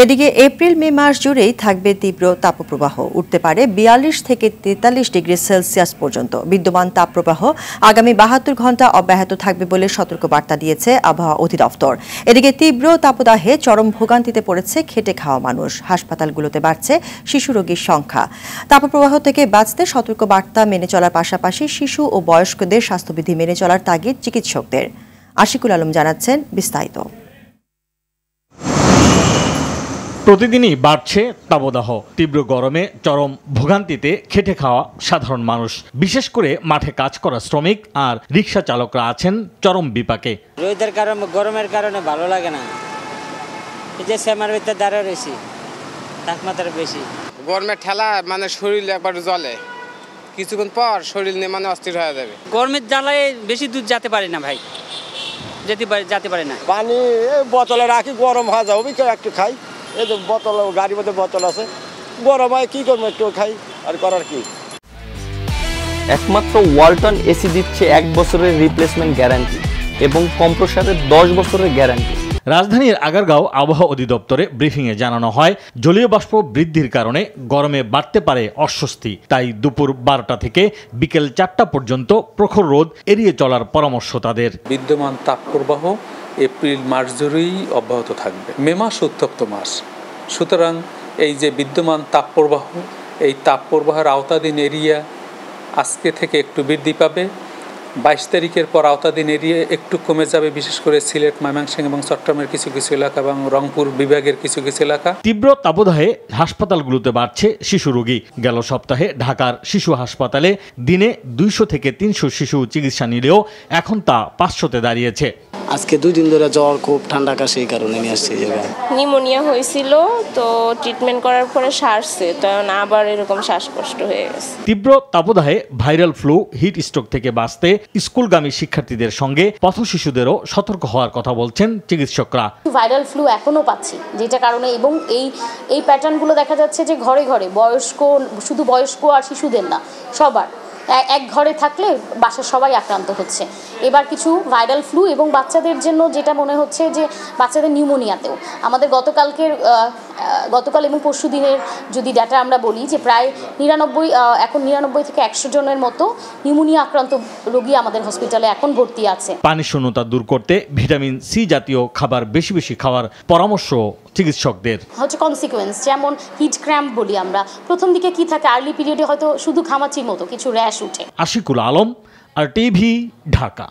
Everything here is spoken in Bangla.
এদিকে এপ্রিল মে মাস জুড়েই থাকবে তীব্র তাপপ্রবাহ, উঠতে পারে ৪২ থেকে ৪৩ ডিগ্রি সেলসিয়াস পর্যন্ত। বিদ্যমান তাপপ্রবাহ আগামী ৭২ ঘন্টা অব্যাহত থাকবে বলে সতর্কবার্তা দিয়েছে আবহাওয়া অধিদপ্তর। এদিকে তীব্র তাপদাহে চরম ভোগান্তিতে পড়েছে খেটে খাওয়া মানুষ। হাসপাতালগুলোতে বাড়ছে শিশু রোগীর সংখ্যা। তাপপ্রবাহ থেকে বাঁচতে সতর্কবার্তা মেনে চলার পাশাপাশি শিশু ও বয়স্কদের স্বাস্থ্যবিধি মেনে চলার তাগিদ চিকিৎসকদের। আশিকুল আলম জানাচ্ছেন বিস্তারিত। প্রতিদিনই বাড়ছে তাপদাহ। তীব্র গরমে চরম ভোগান্তিতে খেটে খাওয়া সাধারণ মানুষ, বিশেষ করে মাঠে কাজ করা শ্রমিক আর রিক্সা চালকরা আছেন চরম বিপাকে। রোদের কারণে, গরমের কারণে ভালো লাগে না। এই যে সেমার ভিতরে দাঁড়িয়ে রয়েছি, তাপমাত্রা বেশি, গরমের ঠেলা মানে শরীর একবার জ্বলে, কিছুক্ষণ পর শরীর নিয়ে মানে অস্থির হয়ে যাবে। গরমের জ্বালায় বেশি দূর যেতে পারি না ভাই, যেতে পারি না। পানি বোতলে রাখি, গরম হয়ে যাবে একটু খাই। এই যে বোতল, গাড়ির মধ্যে বোতল আছে, গরম হয় কি করবো, একটু খাই, আর করার কি। একমাত্র ওয়ালটন এসি দিচ্ছে 1 বছরের রিপ্লেসমেন্ট গ্যারান্টি এবং কম্প্রেসারের 10 বছরের গ্যারান্টি। রাজধানীর আগারগাঁও আবহাওয়া অধিদপ্তরে ব্রিফিংয়ে জানানো হয়, জলীয় বাষ্প বৃদ্ধির কারণে গরমে বাড়তে পারে অস্বস্তি। তাই দুপুর 12টা থেকে বিকেল 4টা পর্যন্ত প্রখর রোদ এড়িয়ে চলার পরামর্শ তাদের। বিদ্যমান তাপপ্রবাহ এপ্রিল মাস জুড়েই অব্যাহত থাকবে। মে মাস উত্তপ্ত মাস, সুতরাং এই যে বিদ্যমান তাপপ্রবাহ, এই তাপপ্রবাহের আওতাধীন এরিয়া আজকে থেকে একটু বৃদ্ধি পাবে। 22 তারিখের পর আওতাধীন এরিয়া একটু কমে যাবে, বিশেষ করে সিলেট, ময়মনসিংহ এবং চট্টগ্রামের কিছু কিছু এলাকা এবং রংপুর বিভাগের কিছু কিছু এলাকা। তীব্র তাপদাহে হাসপাতালগুলোতে বাড়ছে শিশু রোগী। গেল সপ্তাহে ঢাকার শিশু হাসপাতালে দিনে 200 থেকে 300 শিশু চিকিৎসা নিলেও এখন তা 500-তে দাঁড়িয়েছে। আজকে 2 দিন ধরে জ্বর, খুব ঠান্ডা কাশি, এই কারণে নিয়ে আসছে। নিউমোনিয়া হয়েছিল, তো ট্রিটমেন্ট করার পরে সারছে, তখন আবার এরকম শ্বাসকষ্ট হয়ে গেছে। তীব্র তাপদাহে ভাইরাল ফ্লু, হিট স্ট্রোক থেকে বাঁচতে স্কুলগামী শিক্ষার্থীদের সঙ্গে পথ শিশুদেরও সতর্ক হওয়ার কথা বলছেন চিকিৎসকরা। ভাইরাল ফ্লু এখনো পাচ্ছি, যেটা কারণে এবং এই প্যাটার্নগুলো দেখা যাচ্ছে যে ঘরে ঘরে বয়স্ক, শুধু বয়স্ক আর শিশুদের না, সবার এক ঘরে থাকলে বাসার সবাই আক্রান্ত হচ্ছে। এবার কিছু ভাইরাল ফ্লু এবং বাচ্চাদের জন্য যেটা মনে হচ্ছে যে বাচ্চাদের নিউমোনিয়াতেও আমাদের গতকাল এবং পরশু দিনের যদি ডাটা আমরা বলি যে প্রায় 99 থেকে 100 জনের মতো নিউমোনিয়া আক্রান্ত রোগী আমাদের হসপিটালে এখন ভর্তি আছে। পানি শূন্যতা দূর করতে ভিটামিন সি জাতীয় খাবার বেশি বেশি খাওয়ার পরামর্শ চিকিৎসকদের। হচ্ছে কনসিকুয়েন্স, যেমন হিট ক্র্যাম্প বলি আমরা, প্রথম দিকে কি থাকে, আর্লি পিরিয়ডে হয়তো শুধু ঘামাচির মতো কিছু র্যাশ উঠে। আশিকুল আলম, আর টিভি, ঢাকা।